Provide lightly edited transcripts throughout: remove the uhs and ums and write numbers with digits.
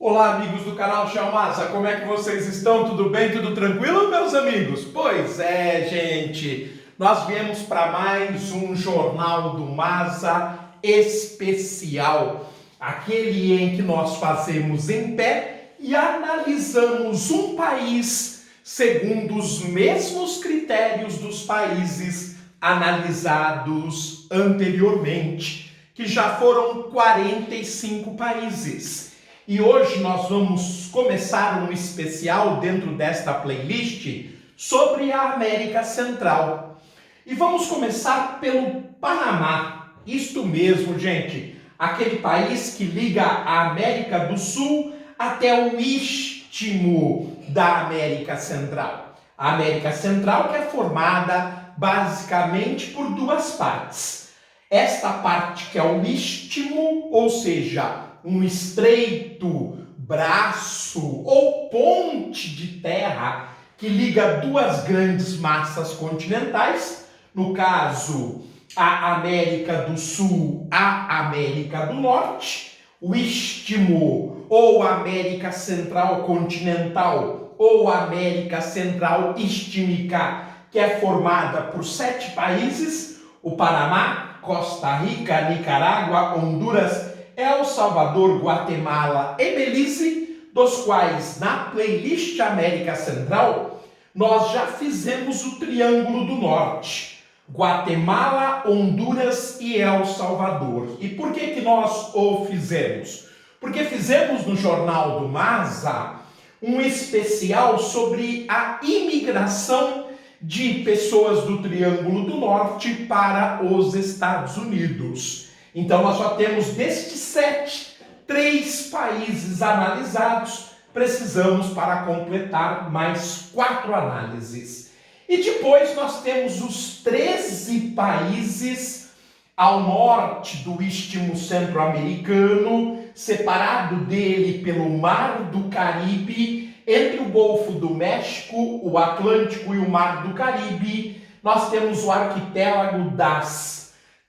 Olá, amigos do canal Chalmaza, como é que vocês estão? Tudo bem? Tudo tranquilo, meus amigos? Pois é, gente, nós viemos para mais um Jornal do Maza especial, aquele em que nós fazemos em pé e analisamos um país segundo os mesmos critérios dos países analisados anteriormente, que já foram 45 países. E hoje nós vamos começar um especial dentro desta playlist sobre a América Central. E vamos começar pelo Panamá. Isto mesmo, gente, aquele país que liga a América do Sul até o istmo da América Central. A América Central que é formada basicamente por duas partes. Esta parte que é o istmo, ou seja, um estreito braço ou ponte de terra que liga duas grandes massas continentais, no caso, a América do Sul à América do Norte, o istmo ou América Central Continental ou América Central Istmica, que é formada por 7 países, o Panamá, Costa Rica, Nicarágua, Honduras, El Salvador, Guatemala e Belize, dos quais na playlist América Central nós já fizemos o Triângulo do Norte, Guatemala, Honduras e El Salvador. E por que nós o fizemos? Porque fizemos no Jornal do Maza um especial sobre a imigração de pessoas do Triângulo do Norte para os Estados Unidos. Então nós já temos destes 7, 3 países analisados, precisamos para completar mais 4 análises. E depois nós temos os 13 países ao norte do istmo centro-americano, separado dele pelo Mar do Caribe, entre o Golfo do México, o Atlântico e o Mar do Caribe. Nós temos o arquipélago das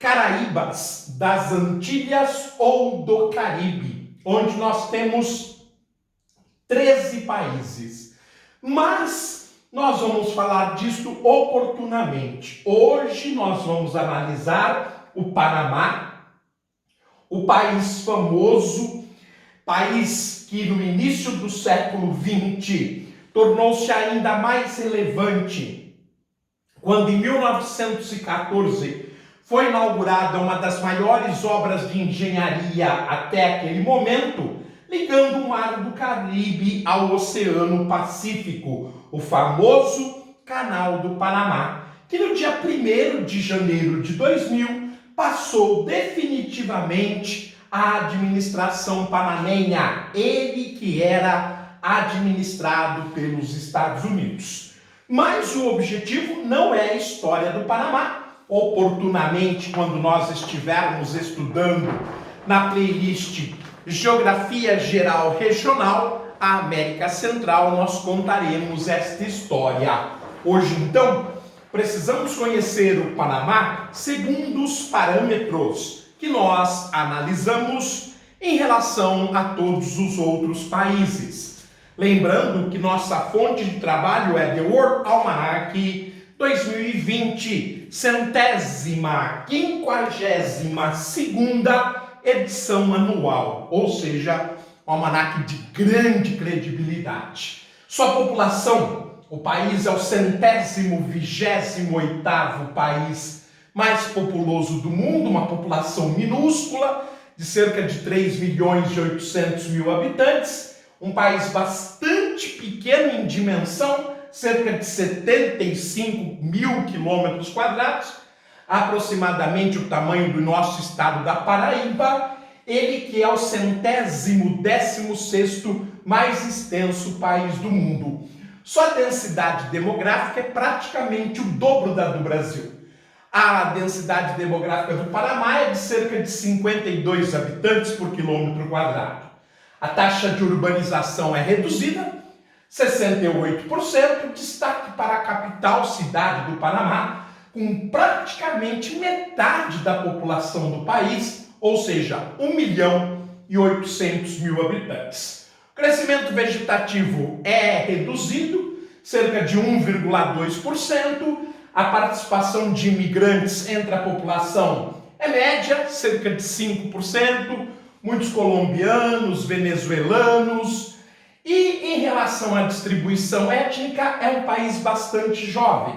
Caraíbas, das Antilhas ou do Caribe, onde nós temos 13 países. Mas nós vamos falar disto oportunamente. Hoje nós vamos analisar o Panamá, o país famoso, país que no início do século XX tornou-se ainda mais relevante quando em 1914 foi inaugurada uma das maiores obras de engenharia até aquele momento, ligando o Mar do Caribe ao Oceano Pacífico, o famoso Canal do Panamá, que no dia 1º de janeiro de 2000 passou definitivamente à administração panamenha, ele que era administrado pelos Estados Unidos. Mas o objetivo não é a história do Panamá. Oportunamente, quando nós estivermos estudando na playlist Geografia Geral Regional, a América Central, nós contaremos esta história. Hoje, então, precisamos conhecer o Panamá segundo os parâmetros que nós analisamos em relação a todos os outros países. Lembrando que nossa fonte de trabalho é The World Almanac 2020, 152ª edição anual, ou seja, um almanaque de grande credibilidade. Sua população, o país é o 128º país mais populoso do mundo, uma população minúscula, de cerca de 3.800.000 habitantes, um país bastante pequeno em dimensão, cerca de 75.000 quilômetros quadrados, aproximadamente o tamanho do nosso estado da Paraíba, ele que é o 116º mais extenso país do mundo. Sua densidade demográfica é praticamente o dobro da do Brasil. A densidade demográfica do Panamá é de cerca de 52 habitantes por quilômetro quadrado. A taxa de urbanização é reduzida, 68%, destaque para a capital cidade do Panamá, com praticamente metade da população do país, ou seja, 1.800.000 habitantes. Crescimento vegetativo é reduzido, cerca de 1,2%. A participação de imigrantes entre a população é média, cerca de 5%. Muitos colombianos, venezuelanos. E em relação à distribuição étnica, é um país bastante jovem,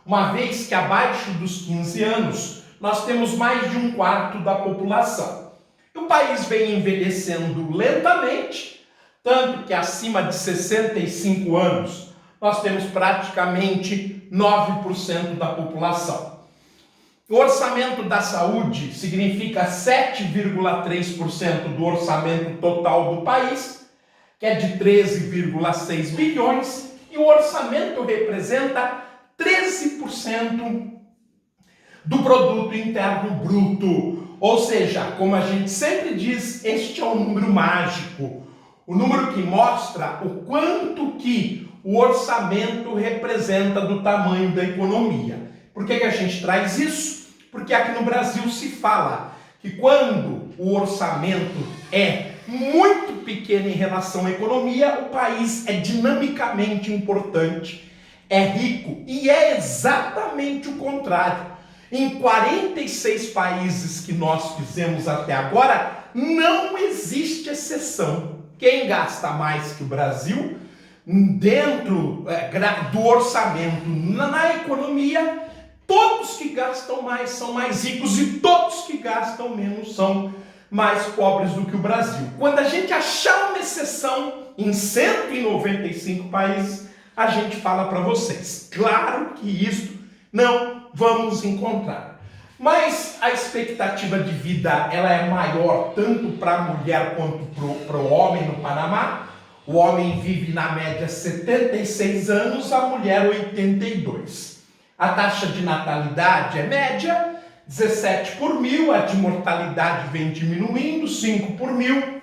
uma vez que abaixo dos 15 anos nós temos mais de 1/4 da população. O país vem envelhecendo lentamente, tanto que acima de 65 anos nós temos praticamente 9% da população. O orçamento da saúde significa 7,3% do orçamento total do país, que é de 13,6 bilhões, e o orçamento representa 13% do produto interno bruto. Ou seja, como a gente sempre diz, este é um número mágico, o número que mostra o quanto que o orçamento representa do tamanho da economia. Por que a gente traz isso? Porque aqui no Brasil se fala que quando o orçamento é muito pequeno em relação à economia, o país é dinamicamente importante, é rico, e é exatamente o contrário. Em 46 países que nós fizemos até agora, não existe exceção. Quem gasta mais que o Brasil, dentro do orçamento na economia, todos que gastam mais são mais ricos e todos que gastam menos são mais pobres do que o Brasil. Quando a gente achar uma exceção em 195 países, a gente fala para vocês. Claro que isso não vamos encontrar. Mas a expectativa de vida ela é maior tanto para a mulher quanto para o homem no Panamá. O homem vive na média 76 anos, a mulher 82. A taxa de natalidade é média, 17 por mil, a de mortalidade vem diminuindo, 5 por mil.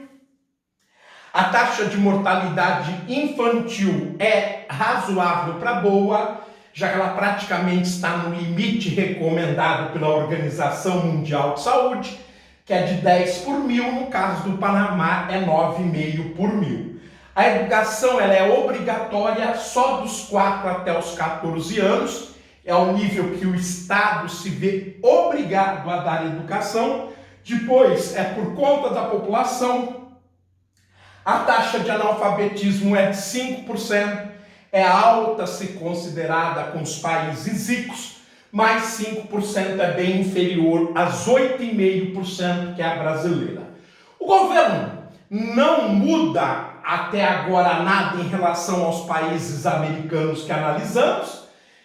A taxa de mortalidade infantil é razoável para boa, já que ela praticamente está no limite recomendado pela Organização Mundial de Saúde, que é de 10 por mil, no caso do Panamá é 9,5 por mil. A educação ela é obrigatória só dos 4 até os 14 anos, é o nível que o Estado se vê obrigado a dar educação. Depois é por conta da população. A taxa de analfabetismo é de 5%, é alta se considerada com os países ricos, mas 5% é bem inferior às 8,5% que é a brasileira. O governo não muda até agora nada em relação aos países americanos que analisamos.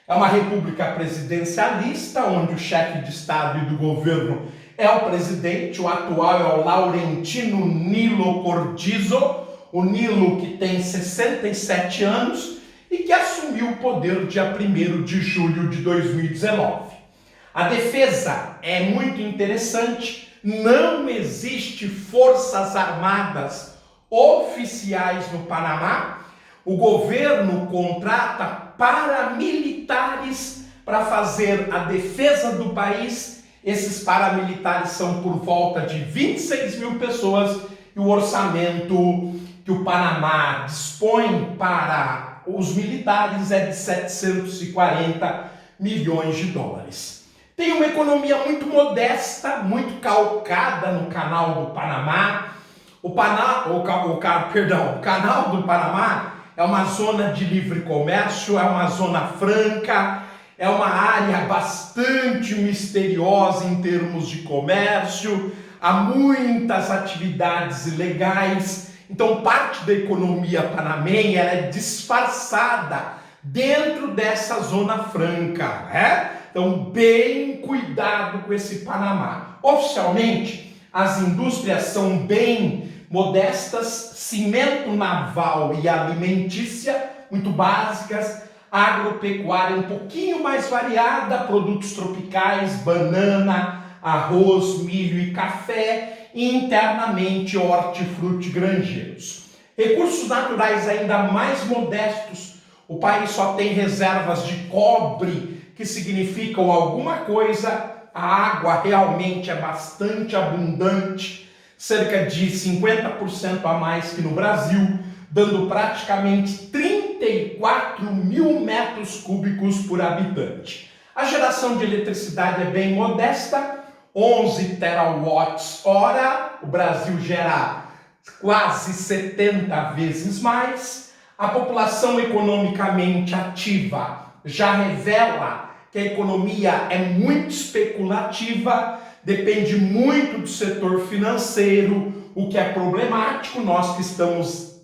É uma república presidencialista, onde o chefe de Estado e do governo é o presidente. O atual é o Laurentino Nilo Cortizo, o Nilo que tem 67 anos e que assumiu o poder dia 1º de julho de 2019. A defesa é muito interessante, não existe forças armadas oficiais no Panamá. O governo contrata paramilitares para fazer a defesa do país. Esses paramilitares são por volta de 26 mil pessoas e o orçamento que o Panamá dispõe para os militares é de 740 milhões de dólares. Tem uma economia muito modesta, muito calcada no Canal do Panamá. O Canal do Panamá é uma zona de livre comércio, é uma zona franca, é uma área bastante misteriosa em termos de comércio, há muitas atividades ilegais. Então, parte da economia panamenha é disfarçada dentro dessa zona franca, né? Então, bem cuidado com esse Panamá. Oficialmente, as indústrias são bem modestas, cimento naval e alimentícia, muito básicas, agropecuária um pouquinho mais variada, produtos tropicais, banana, arroz, milho e café, e internamente hortifruti granjeiros. Recursos naturais ainda mais modestos, o país só tem reservas de cobre, que significam alguma coisa, a água realmente é bastante abundante, cerca de 50% a mais que no Brasil. dando praticamente 34 mil metros cúbicos por habitante. A geração de eletricidade é bem modesta, 11 terawatts-hora, o Brasil gera quase 70 vezes mais. A população economicamente ativa já revela que a economia é muito especulativa, depende muito do setor financeiro, o que é problemático. Nós que estamos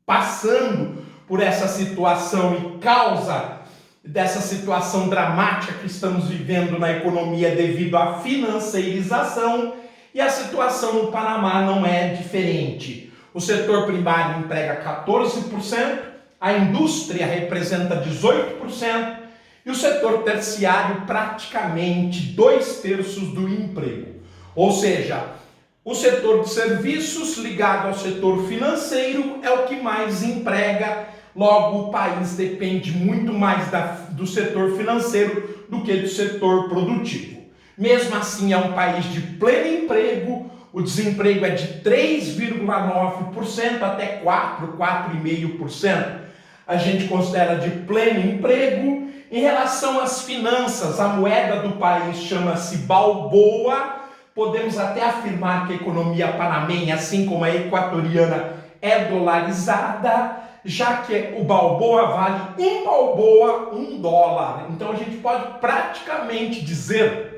passando por essa situação e causa dessa situação dramática que estamos vivendo na economia devido à financeirização, e a situação no Panamá não é diferente. O setor primário emprega 14%, a indústria representa 18% e o setor terciário praticamente 2/3 do emprego. Ou seja, o setor de serviços ligado ao setor financeiro é o que mais emprega, logo o país depende muito mais do setor financeiro do que do setor produtivo. Mesmo assim, é um país de pleno emprego, o desemprego é de 3,9% até 4,5%. A gente considera de pleno emprego. Em relação às finanças, a moeda do país chama-se Balboa. Podemos até afirmar que a economia panamenha, assim como a equatoriana, é dolarizada, já que o Balboa vale um Balboa, $1. Então a gente pode praticamente dizer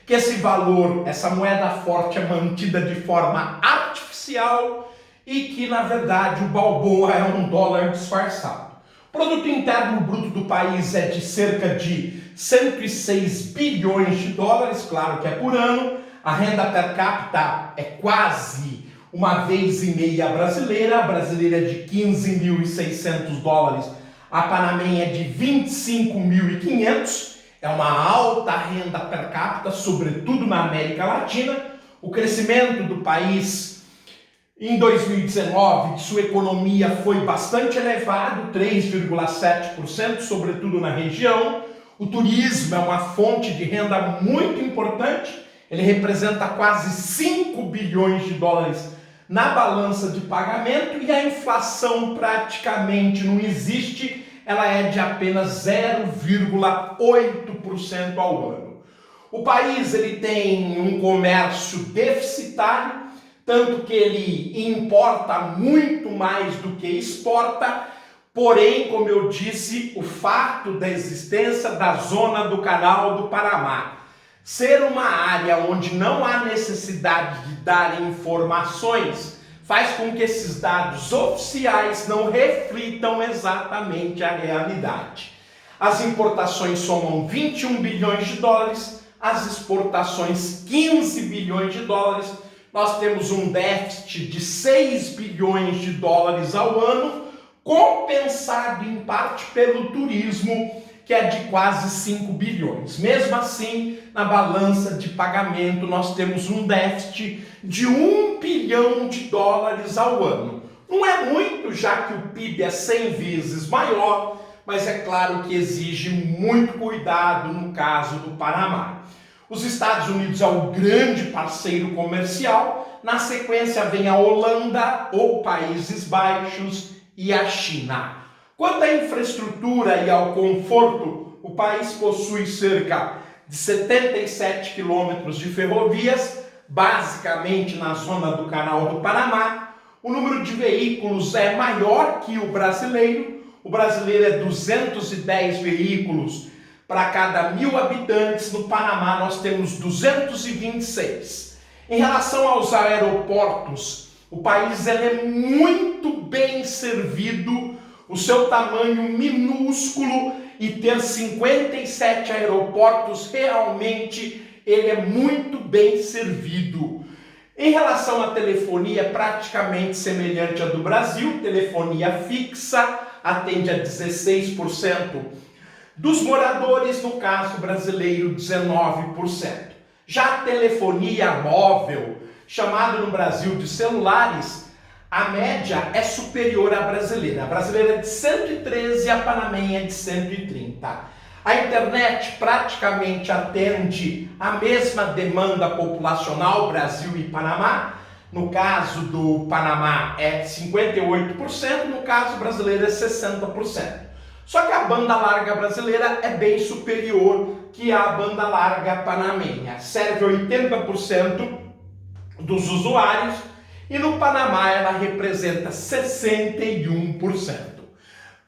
que esse valor, essa moeda forte é mantida de forma artificial e que, na verdade, o Balboa é um dólar disfarçado. O produto interno bruto do país é de cerca de 106 bilhões de dólares, claro que é por ano. A renda per capita é quase uma vez e meia brasileira, a brasileira é de 15.600 dólares, a panamenha é de 25.500. É uma alta renda per capita, sobretudo na América Latina. O crescimento do país em 2019, de sua economia, foi bastante elevado, 3,7%, sobretudo na região. O turismo é uma fonte de renda muito importante, ele representa quase 5 bilhões de dólares na balança de pagamento e a inflação praticamente não existe. Ela é de apenas 0,8% ao ano. O país ele tem um comércio deficitário, tanto que ele importa muito mais do que exporta, porém, como eu disse, o fato da existência da zona do Canal do Panamá ser uma área onde não há necessidade de dar informações faz com que esses dados oficiais não reflitam exatamente a realidade. As importações somam 21 bilhões de dólares, as exportações 15 bilhões de dólares. Nós temos um déficit de 6 bilhões de dólares ao ano, compensado em parte pelo turismo, que é de quase 5 bilhões. Mesmo assim, na balança de pagamento, nós temos um déficit de 1 bilhão de dólares ao ano. Não é muito, já que o PIB é 100 vezes maior, mas é claro que exige muito cuidado no caso do Panamá. Os Estados Unidos é o grande parceiro comercial, na sequência vem a Holanda ou Países Baixos e a China. Quanto à infraestrutura e ao conforto, o país possui cerca de 77 quilômetros de ferrovias, basicamente na zona do Canal do Panamá. O número de veículos é maior que o brasileiro é 210 veículos para cada 1.000 habitantes. No Panamá nós temos 226. Em relação aos aeroportos, o país é muito bem servido, o seu tamanho minúsculo e ter 57 aeroportos, realmente ele é muito bem servido. Em relação à telefonia, é praticamente semelhante à do Brasil, telefonia fixa, atende a 16% dos moradores, no caso brasileiro 19%. Já a telefonia móvel, chamado no Brasil de celulares, a média é superior à brasileira. A brasileira é de 113 e a panamenha é de 130. A internet praticamente atende a mesma demanda populacional, Brasil e Panamá. No caso do Panamá é 58%, no caso brasileiro é 60%. Só que a banda larga brasileira é bem superior que a banda larga panamenha. Serve 80% dos usuários e no Panamá ela representa 61%.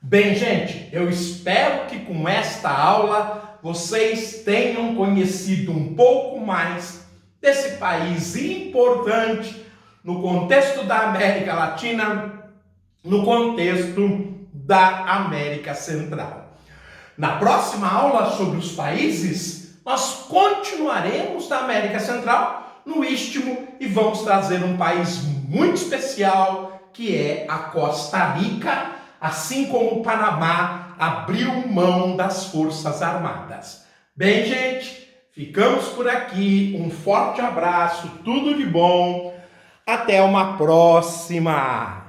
Bem, gente, eu espero que com esta aula vocês tenham conhecido um pouco mais desse país importante no contexto da América Latina, no contexto da América Central. Na próxima aula sobre os países, nós continuaremos da América Central no Istmo e vamos trazer um país muito especial, que é a Costa Rica, assim como o Panamá abriu mão das Forças Armadas. Bem, gente, ficamos por aqui. Um forte abraço, tudo de bom. Até uma próxima!